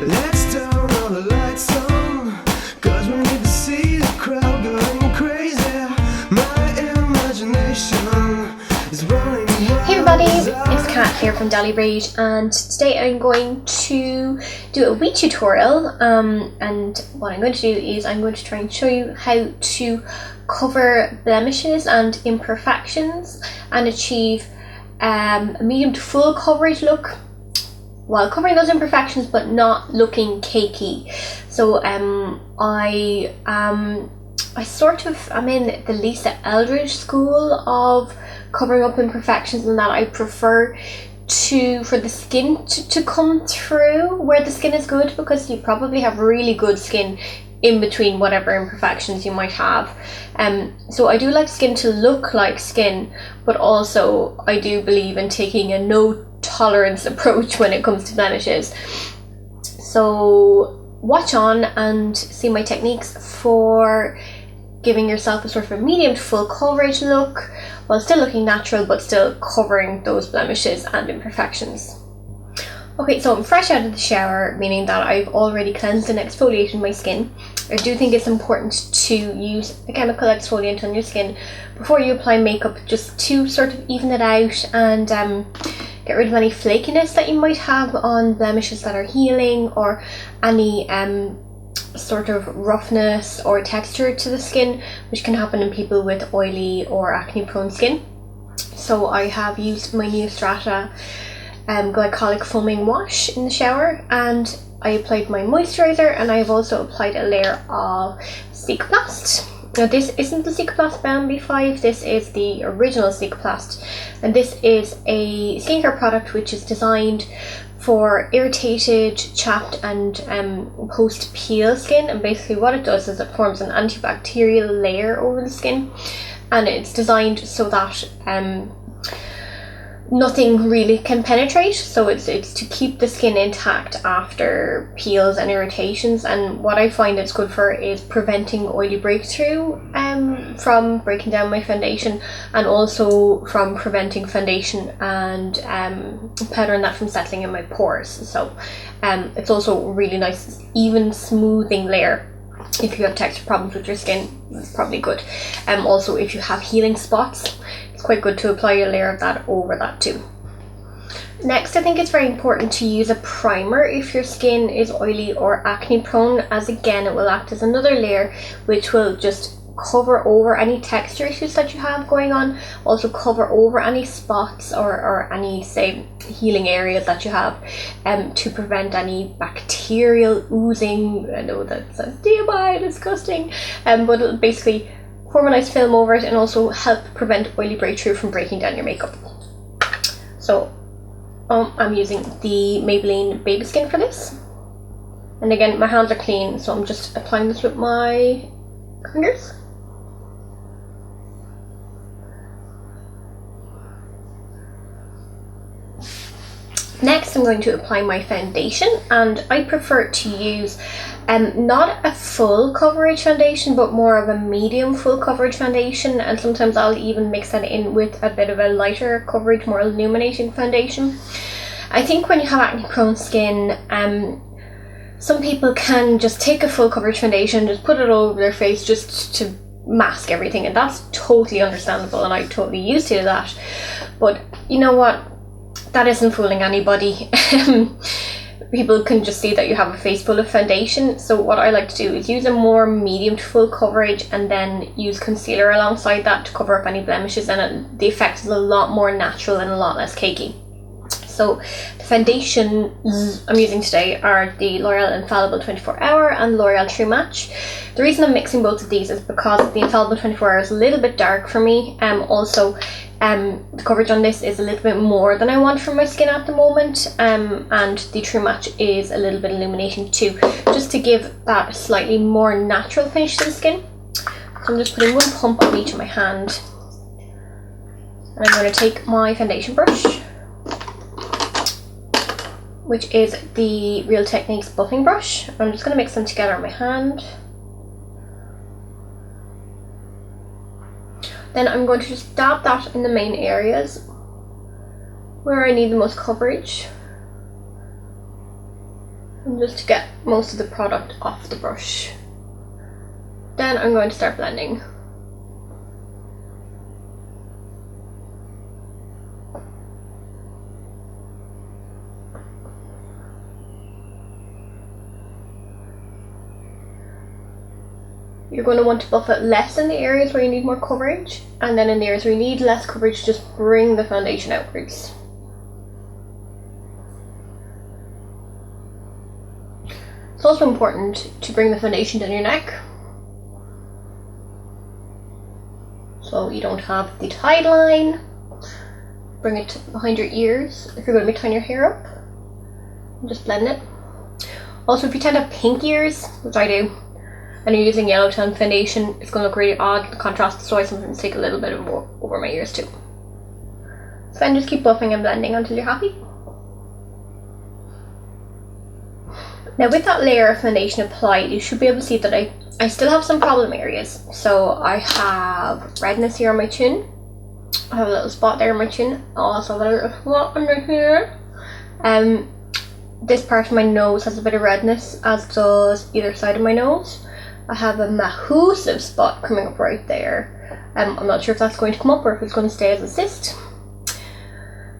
Let's turn all the lights on, 'cause we need to see the crowd going crazy. My imagination is running wild. Hey everybody, it's Kat here from Dolly Braid, and today I'm going to do a wee tutorial, and what I'm going to do is I'm going to try and show you how to cover blemishes and imperfections and achieve a medium to full coverage look while covering those imperfections but not looking cakey. So I sort of am in the Lisa Eldridge school of covering up imperfections, and that I prefer for the skin to come through where the skin is good, because you probably have really good skin in between whatever imperfections you might have. So I do like skin to look like skin, but also I do believe in taking a no tolerance approach when it comes to blemishes. So watch on and see my techniques for giving yourself a sort of a medium to full coverage look while still looking natural but still covering those blemishes and imperfections. Okay, so I'm fresh out of the shower, meaning that I've already cleansed and exfoliated my skin. I do think it's important to use a chemical exfoliant on your skin before you apply makeup, just to sort of even it out and get rid of any flakiness that you might have on blemishes that are healing, or any sort of roughness or texture to the skin, which can happen in people with oily or acne prone skin. So I have used my new Strata glycolic foaming wash in the shower, and I applied my moisturizer, and I have also applied a layer of Cicaplast. Now this isn't the Cicaplast Balm B5, this is the original Cicaplast, and this is a skincare product which is designed for irritated, chapped and post-peel skin. And basically what it does is it forms an antibacterial layer over the skin, and it's designed so that nothing really can penetrate. So it's to keep the skin intact after peels and irritations. And what I find it's good for is preventing oily breakthrough from breaking down my foundation, and also from preventing foundation and powder and that from settling in my pores. So it's also a really nice even smoothing layer. If you have texture problems with your skin, it's probably good. Also, if you have healing spots, it's quite good to apply a layer of that over that too. Next, I think it's very important to use a primer if your skin is oily or acne prone, as again it will act as another layer which will just cover over any texture issues that you have going on, also cover over any spots or any, say, healing areas that you have, to prevent any bacterial oozing. I know that's a TMI, disgusting, but it'll basically form a nice film over it and also help prevent oily breakthrough from breaking down your makeup. So I'm using the Maybelline Baby Skin for this, and again my hands are clean, so I'm just applying this with my fingers. Next, I'm going to apply my foundation, and I prefer to use not a full coverage foundation, but more of a medium full coverage foundation, and sometimes I'll even mix that in with a bit of a lighter coverage, more illuminating foundation. I think when you have acne prone skin, some people can just take a full coverage foundation, just put it over their face just to mask everything, and that's totally understandable, and I totally used to that. But you know what? That isn't fooling anybody. People can just see that you have a face full of foundation. So what I like to do is use a more medium to full coverage, and then use concealer alongside that to cover up any blemishes, and the effect is a lot more natural and a lot less cakey. So the foundations I'm using today are the L'Oreal Infallible 24 Hour and L'Oreal True Match. The reason I'm mixing both of these is because the Infallible 24 Hour is a little bit dark for me. Also, the coverage on this is a little bit more than I want for my skin at the moment, and the True Match is a little bit illuminating too, just to give that slightly more natural finish to the skin. So I'm just putting one pump on each of my hand, and I'm going to take my foundation brush, which is the Real Techniques buffing brush. I'm just going to mix them together on my hand. Then I'm going to just dab that in the main areas where I need the most coverage. and just to get most of the product off the brush. Then I'm going to start blending. You're going to want to buff it less in the areas where you need more coverage, and then in the areas where you need less coverage, just bring the foundation outwards. It's also important to bring the foundation down your neck, so you don't have the tie line. Bring it behind your ears if you're going to be tying your hair up, and just blend it. Also, if you tend to have pink ears, which I do, and you're using yellow tone foundation, it's going to look really odd, the contrast, so I sometimes take a little bit of more over my ears too. So then just keep buffing and blending until you're happy. Now with that layer of foundation applied, you should be able to see that I still have some problem areas. So I have redness here on my chin, I have a little spot there on my chin, I also have a little spot under here. This part of my nose has a bit of redness, as does either side of my nose. I have a massive spot coming up right there. I'm not sure if that's going to come up or if it's going to stay as a cyst.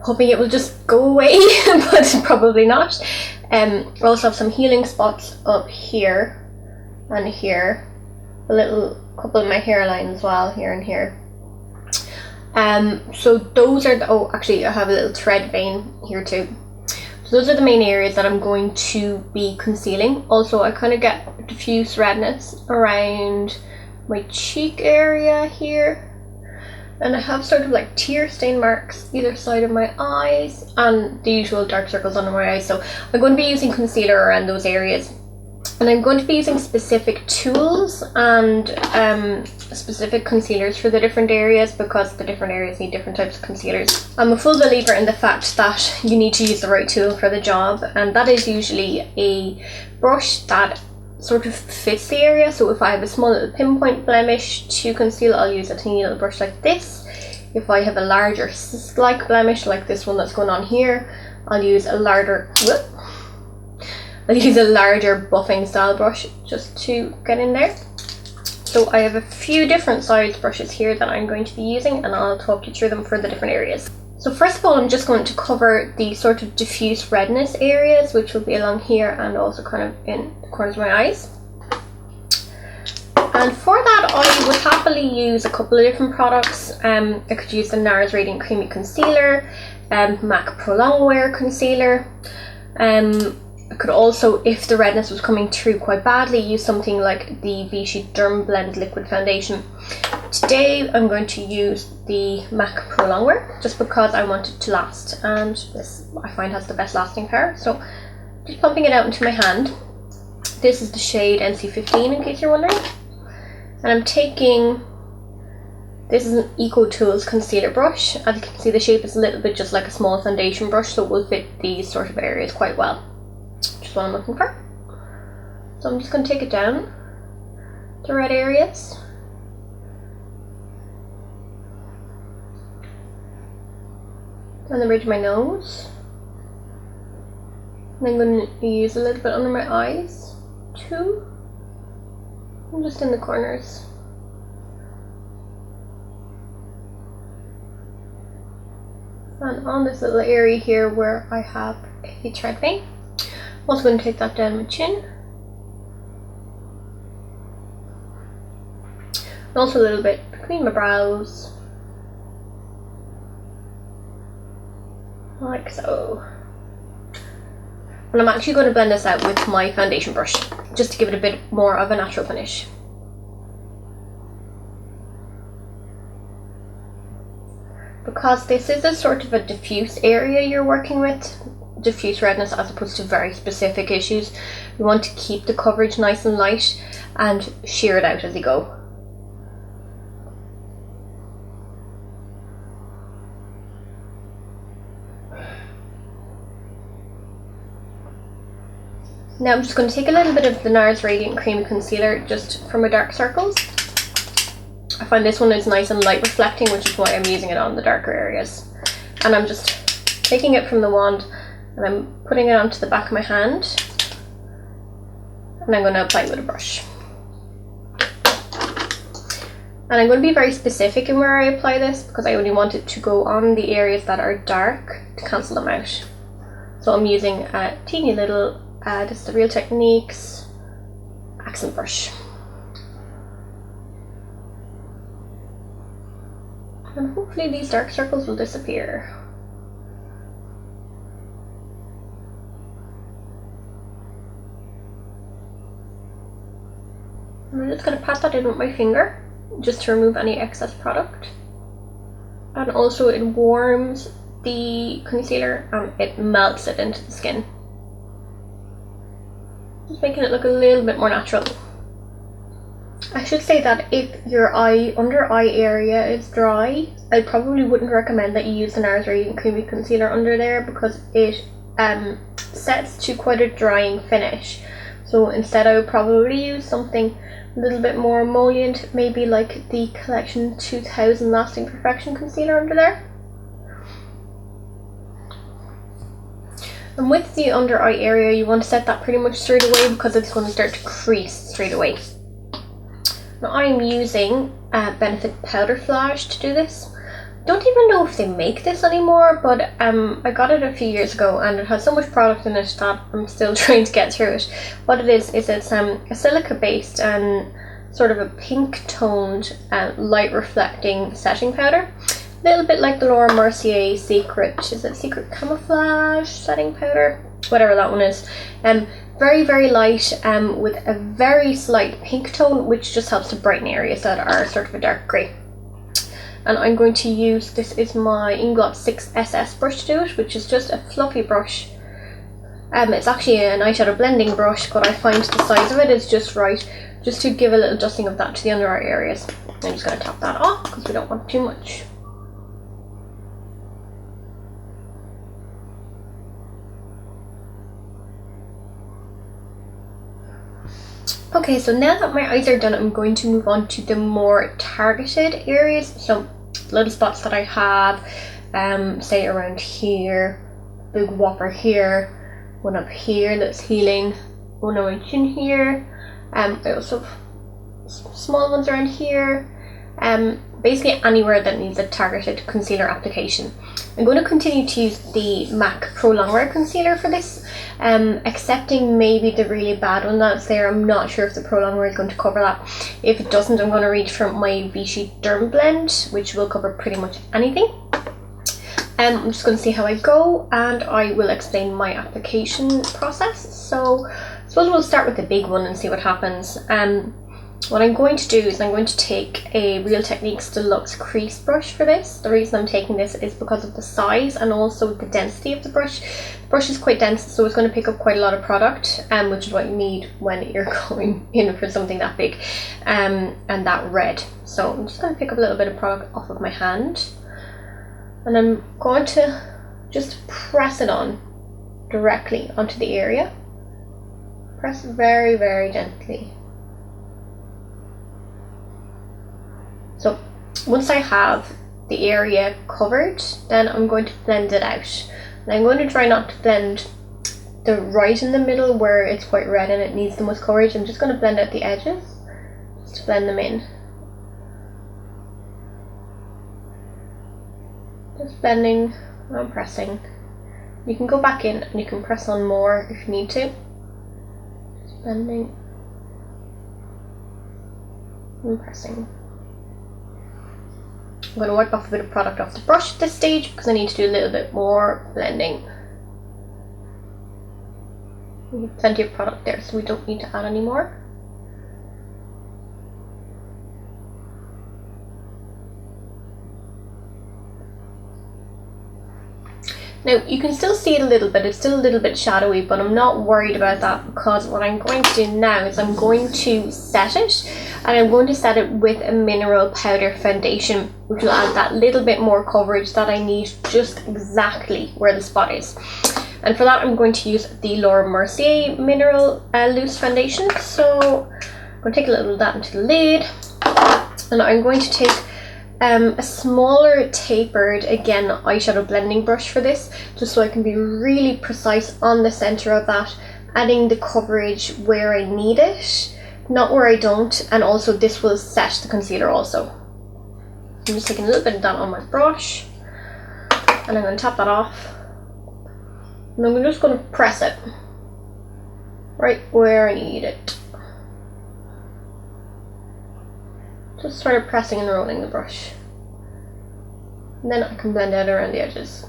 Hoping it will just go away, but probably not. I also have some healing spots up here and here. A little couple of my hairline as well, here and here. So those are the, oh actually I have a little thread vein here too. So those are the main areas that I'm going to be concealing. Also, I kind of get diffuse redness around my cheek area here. And I have sort of like tear stain marks either side of my eyes and the usual dark circles under my eyes. So I'm going to be using concealer around those areas. And I'm going to be using specific tools and specific concealers for the different areas, because the different areas need different types of concealers. I'm a full believer in the fact that you need to use the right tool for the job, and that is usually a brush that sort of fits the area. So if I have a small little pinpoint blemish to conceal, I'll use a tiny little brush like this. If I have a larger cyst-like blemish like this one that's going on here, I'll use a larger buffing style brush just to get in there. So I have a few different size brushes here that I'm going to be using, and I'll talk you through them for the different areas. So first of all, I'm just going to cover the sort of diffuse redness areas, which will be along here and also kind of in the corners of my eyes. And for that, I would happily use a couple of different products. I could use the NARS Radiant Creamy Concealer, MAC Pro Longwear Concealer. I could also, if the redness was coming through quite badly, use something like the Vichy Derm Blend Liquid Foundation. Today I'm going to use the MAC Pro Longwear just because I want it to last, and this I find has the best lasting power. So just pumping it out into my hand. This is the shade NC15 in case you're wondering. And I'm taking, this is an Eco Tools concealer brush. As you can see, the shape is a little bit just like a small foundation brush, so it will fit these sort of areas quite well. Just what I'm looking for. So I'm just going to take it down the red areas. Down the bridge of my nose. And I'm going to use a little bit under my eyes too. And just in the corners. And on this little area here where I have a thread vein. I'm also going to take that down my chin. And also a little bit between my brows. Like so. And I'm actually going to blend this out with my foundation brush, just to give it a bit more of a natural finish. Because this is a sort of a diffuse area you're working with, diffuse redness as opposed to very specific issues, you want to keep the coverage nice and light and shear it out as you go. Now I'm just going to take a little bit of the NARS Radiant Creamy Concealer just for my dark circles. I find this one is nice and light reflecting, which is why I'm using it on the darker areas. And I'm just taking it from the wand and I'm putting it onto the back of my hand and I'm going to apply it with a brush. And I'm going to be very specific in where I apply this because I only want it to go on the areas that are dark to cancel them out. So I'm using a teeny little, this is the Real Techniques accent brush. And hopefully these dark circles will disappear. And I'm just going to pat that in with my finger just to remove any excess product. And also it warms the concealer and it melts it into the skin, just making it look a little bit more natural. I should say that if your under eye area is dry, I probably wouldn't recommend that you use the NARS Radiant Creamy Concealer under there because it sets to quite a drying finish. So instead I would probably use something a little bit more emollient, maybe like the Collection 2000 Lasting Perfection Concealer under there. And with the under eye area, you want to set that pretty much straight away because it's going to start to crease straight away. Now I'm using Benefit Powder Flash to do this. Don't even know if they make this anymore, but I got it a few years ago and it has so much product in it that I'm still trying to get through it. What it is it's a silica based and sort of a pink toned light reflecting setting powder. A little bit like the Laura Mercier Secret Camouflage setting powder, whatever that one is. Very, very light with a very slight pink tone, which just helps to brighten areas that are sort of a dark grey. And I'm going to use, this is my Inglot 6SS brush to do it, which is just a fluffy brush. It's actually an eyeshadow blending brush, but I find the size of it is just right, just to give a little dusting of that to the under eye areas. I'm just going to tap that off because we don't want too much. Okay, so now that my eyes are done, I'm going to move on to the more targeted areas. So little spots that I have, say around here, big whopper here, one up here that's healing, one on my chin here. I also have small ones around here. Basically anywhere that needs a targeted concealer application. I'm going to continue to use the MAC Pro Longwear Concealer for this, excepting maybe the really bad one that's there. I'm not sure if the Pro Longwear is going to cover that. If it doesn't, I'm going to reach for my Vichy Derm Blend, which will cover pretty much anything. I'm just going to see how I go and I will explain my application process. So I suppose we'll start with the big one and see what happens. What I'm going to do is I'm going to take a Real Techniques Deluxe Crease brush for this. The reason I'm taking this is because of the size and also the density of the brush. The brush is quite dense, so it's going to pick up quite a lot of product, which is what you need when you're going in for something that big and that red. So I'm just going to pick up a little bit of product off of my hand and I'm going to just press it on directly onto the area. Press very, very gently. So once I have the area covered, then I'm going to blend it out. And I'm going to try not to blend the right in the middle where it's quite red and it needs the most coverage. I'm just going to blend out the edges, just to blend them in. Just blending and pressing. You can go back in and you can press on more if you need to. Just blending and pressing. I'm going to wipe off a bit of product off the brush at this stage because I need to do a little bit more blending. We have plenty of product there, so we don't need to add any more. Now you can still see it a little bit, it's still a little bit shadowy, but I'm not worried about that because what I'm going to do now is I'm going to set it, and I'm going to set it with a mineral powder foundation, which will add that little bit more coverage that I need just exactly where the spot is. And for that I'm going to use the Laura Mercier Mineral Loose Foundation. So I'm going to take a little of that into the lid, and I'm going to take a smaller tapered, again, eyeshadow blending brush for this, just so I can be really precise on the center of that adding the coverage where I need it, not where I don't, and also this will set the concealer also. I'm just taking a little bit of that on my brush, and I'm going to tap that off, and I'm just going to press it right where I need it. Just sort of pressing and rolling the brush, and then I can blend out around the edges.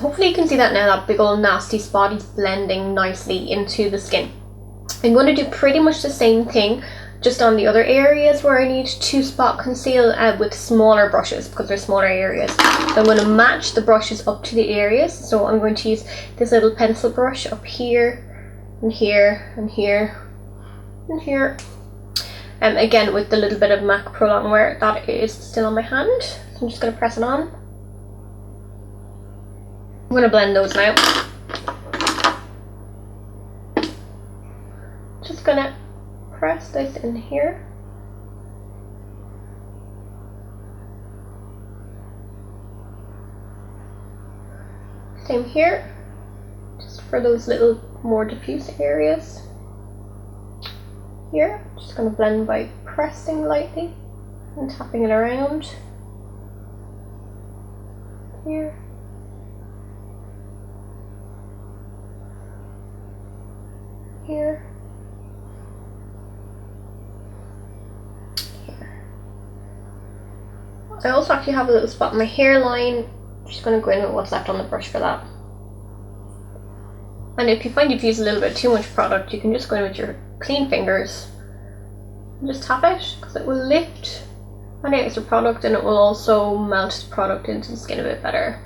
Hopefully you can see that now, that big old nasty spot is blending nicely into the skin. I'm going to do pretty much the same thing just on the other areas where I need to spot conceal with smaller brushes, because they're smaller areas. So I'm going to match the brushes up to the areas. So I'm going to use this little pencil brush up here and here and here and here. Again with the little bit of MAC Pro Longwear that is still on my hand. So I'm just going to press it on. I'm going to blend those now. Just going to press this in here. Same here, just for those little more diffuse areas. Here, just going to blend by pressing lightly and tapping it around. Here. Here. Here. I also actually have a little spot in my hairline. I'm just going to go in with what's left on the brush for that. And if you find you've used a little bit too much product, you can just go in with your clean fingers and just tap it, because it will lift any extra product and it will also melt the product into the skin a bit better.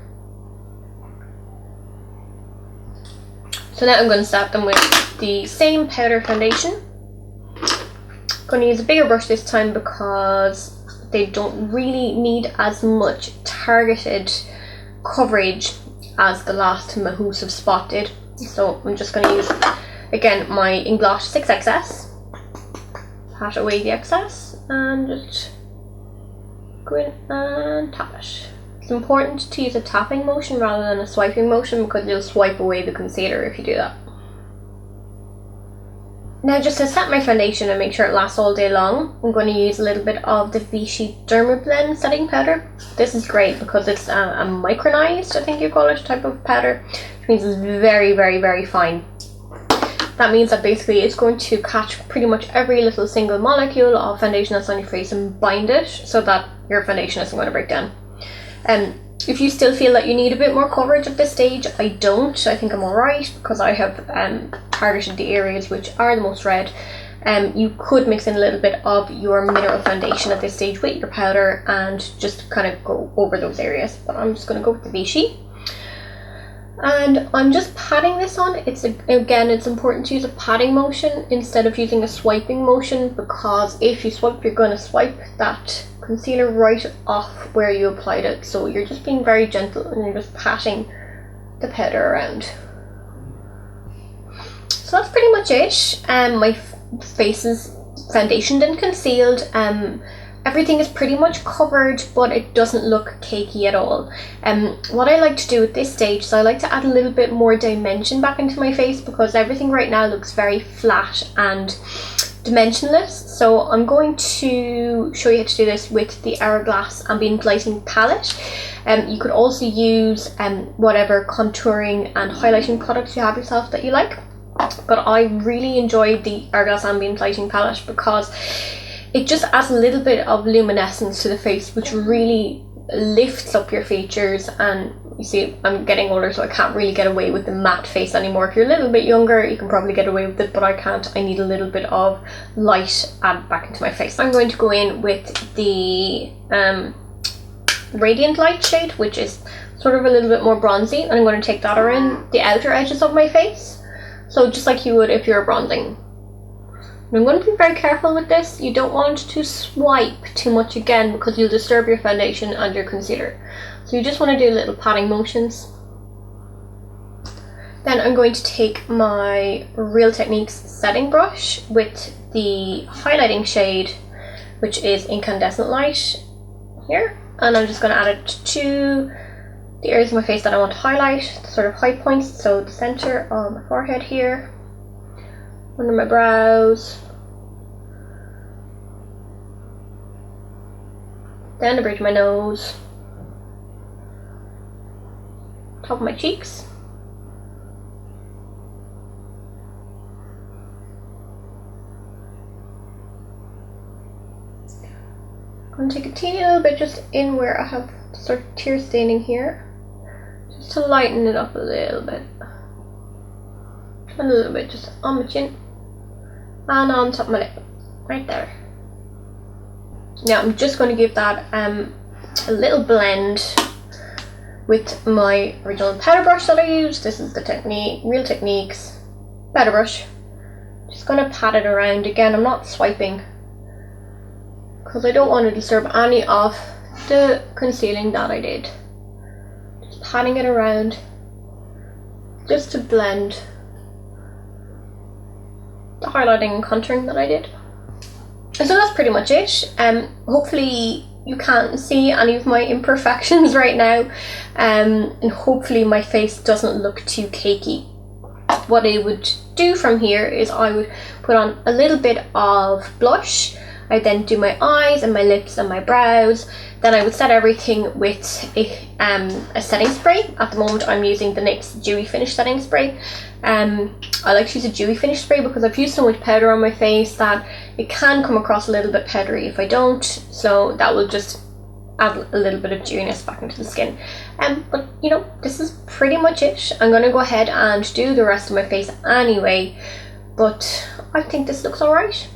So now I'm going to start them with the same powder foundation. I'm going to use a bigger brush this time because they don't really need as much targeted coverage as the last Mahusive spot did. So I'm just going to use, again, my Inglosh 6XS, pat away the excess, and just go in and tap it. It's important to use a tapping motion rather than a swiping motion, because you'll swipe away the concealer if you do that. Now, just to set my foundation and make sure it lasts all day long, I'm going to use a little bit of the Vichy Dermablend setting powder. This is great because it's a micronized, I think you call it, type of powder, which means it's very, very, very fine. That means that basically it's going to catch pretty much every little single molecule of foundation that's on your face and bind it so that your foundation isn't going to break down. If you still feel that you need a bit more coverage at this stage, I don't. I think I'm alright because I have targeted the areas which are the most red. You could mix in a little bit of your mineral foundation at this stage with your powder and just kind of go over those areas. But I'm just going to go with the Vichy. And I'm just patting this on. Again, it's important to use a patting motion instead of using a swiping motion, because if you swipe, you're going to swipe that concealer right off where you applied it. So you're just being very gentle and you're just patting the powder around. So that's pretty much it. My face is foundationed and concealed. Everything is pretty much covered, but it doesn't look cakey at all. What I like to do at this stage is I like to add a little bit more dimension back into my face, because everything right now looks very flat and dimensionless. So I'm going to show you how to do this with the Hourglass Ambient Lighting palette. You could also use whatever contouring and highlighting products you have yourself that you like. But I really enjoyed the Hourglass Ambient Lighting palette because it just adds a little bit of luminescence to the face, which really lifts up your features. And you see, I'm getting older, so I can't really get away with the matte face anymore. If you're a little bit younger, you can probably get away with it, but I can't. I need a little bit of light added back into my face. I'm going to go in with the Radiant Light shade, which is sort of a little bit more bronzy, and I'm going to take that around the outer edges of my face. So just like you would if you're bronzing. And I'm going to be very careful with this. You don't want to swipe too much again because you'll disturb your foundation and your concealer. So you just want to do little patting motions. Then I'm going to take my Real Techniques setting brush with the highlighting shade, which is Incandescent Light here. And I'm just going to add it to the areas of my face that I want to highlight, the sort of high points. So the center of my forehead here, under my brows, down the bridge of my nose, top of my cheeks, I'm going to take a teeny little bit just in where I have sort of tear staining here, just to lighten it up a little bit, and a little bit just on my chin and on top of my lip, right there. Now I'm just going to give that a little blend with my original powder brush that I used. This is the Real Techniques powder brush. Just going to pat it around again. I'm not swiping because I don't want to disturb any of the concealing that I did. Just patting it around just to blend the highlighting and contouring that I did. So that's pretty much it. Hopefully you can't see any of my imperfections right now, and hopefully my face doesn't look too cakey. What I would do from here is I would put on a little bit of blush. I then do my eyes and my lips and my brows. Then I would set everything with a setting spray. At the moment I'm using the NYX Dewy Finish setting spray. I like to use a dewy finish spray because I've used so much powder on my face that it can come across a little bit powdery if I don't. So that will just add a little bit of dewiness back into the skin. But you know, this is pretty much it. I'm going to go ahead and do the rest of my face anyway. But I think this looks alright.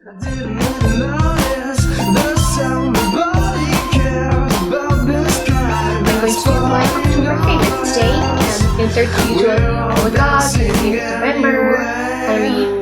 I didn't even notice the sound my body cares about this guy. I'm going to do my October favourites today and insert the usual, oh my god, it's November, Halloween,